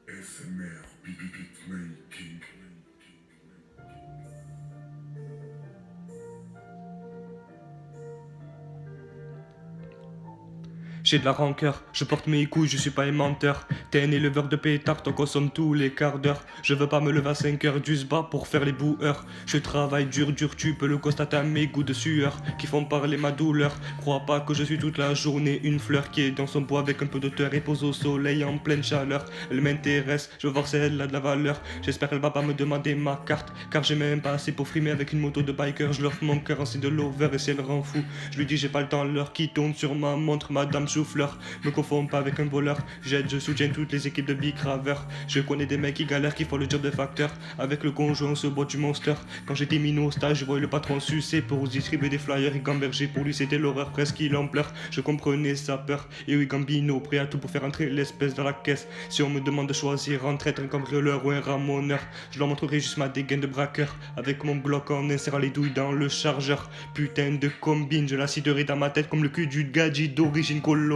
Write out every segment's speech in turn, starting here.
ASMR, beat making. J'ai de la rancœur, je porte mes couilles, je suis pas un menteur. T'es un éleveur de pétards, t'en consommes tous les quarts d'heure. Je veux pas me lever à 5 heures du sba pour faire les boueurs. Je travaille dur, tu peux le constater à mes goûts de sueur qui font parler ma douleur. Crois pas que je suis toute la journée une fleur qui est dans son bois avec un peu d'auteur et pose au soleil en pleine chaleur. Elle m'intéresse, je veux voir si elle a de la valeur. J'espère qu'elle va pas me demander ma carte, car j'ai même pas assez pour frimer avec une moto de biker. Je leur offre mon cœur ainsi de l'over et si elle rend fou, je lui dis j'ai pas le temps, l'heure qui tourne sur ma montre, madame souffleur. Me confonds pas avec un voleur, j'aide, je soutiens toutes les équipes de Big Raver. Je connais des mecs qui galèrent, qui font le job de facteur. Avec le conjoint, on se boit du monster. Quand j'étais minot au stage, je voyais le patron sucer pour distribuer des flyers et gamberger. Pour lui, c'était l'horreur, presque il en pleure. Je comprenais sa peur. Et oui, Gambino, prêt à tout pour faire entrer l'espèce dans la caisse. Si on me demande de choisir entre être un cambrioleur ou un ramoneur, je leur montrerai juste ma dégaine de braqueur. Avec mon Glock en insérant les douilles dans le chargeur. Putain de combine, je la ciderai dans ma tête comme le cul du gadget d'origine colombine.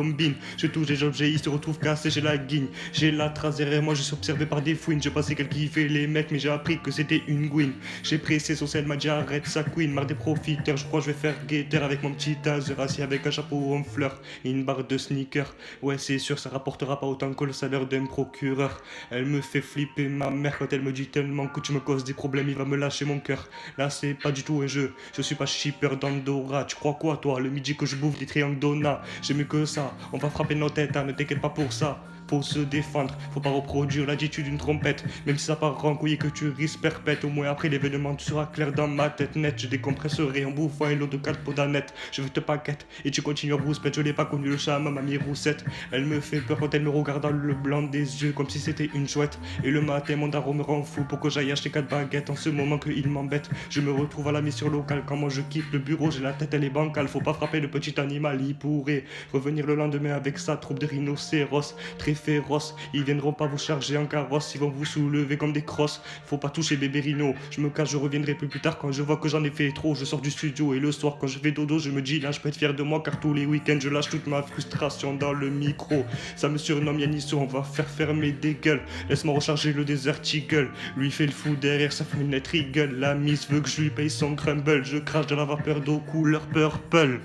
Je touche les objets, ils se retrouvent cassés, j'ai la guigne. J'ai la trace derrière moi, je suis observé par des fouines. Je pensais qu'elle kiffait les mecs, mais j'ai appris que c'était une gouine. J'ai pressé son sel, m'a dit arrête sa queen. Marre des profiteurs, je crois que je vais faire guetteur avec mon petit taser assis avec un chapeau en fleurs et une barre de sneakers. Ouais, c'est sûr, ça rapportera pas autant que le salaire d'un procureur. Elle me fait flipper ma mère quand elle me dit tellement que tu me causes des problèmes, il va me lâcher mon cœur. Là, c'est pas du tout un jeu, je suis pas shipper d'Andorra. Tu crois quoi, toi, le midi que je bouffe des triangles Donna? J'ai mieux que ça, on va frapper nos têtes, hein, ne t'inquiète pas pour ça. Faut se défendre, faut pas reproduire l'attitude d'une trompette. Même si ça part en couille et que tu risques perpète, au moins après l'événement tu seras clair dans ma tête nette. Je décompresserai en bouffant un lot de 4 pots d'aneth. Je veux te paquette et tu continues à rouspète. Je l'ai pas connu le chat à ma mamie roussette. Elle me fait peur quand elle me regarde dans le blanc des yeux comme si c'était une chouette. Et le matin mon daron me rend fou pour que j'aille acheter 4 baguettes. En ce moment qu'il m'embête, je me retrouve à la mission locale. Quand moi je quitte le bureau, j'ai la tête elle est bancale. Faut pas frapper le petit animal, il pourrait revenir le lendemain avec sa troupe de rhinocéros très féroces. Ils viendront pas vous charger en carrosse, ils vont vous soulever comme des crosses. Faut pas toucher bébé Rino, je me cache, je reviendrai plus tard quand je vois que j'en ai fait trop. Je sors du studio et le soir quand je fais dodo, je me dis là je peux être fier de moi car tous les week-ends je lâche toute ma frustration dans le micro. Ça me surnomme Yannisso, on va faire fermer des gueules. Laisse-moi recharger le Desert Eagle. Lui fait le fou derrière sa fenêtre, il gueule. La miss veut que je lui paye son crumble. Je crache de la vapeur d'eau couleur purple.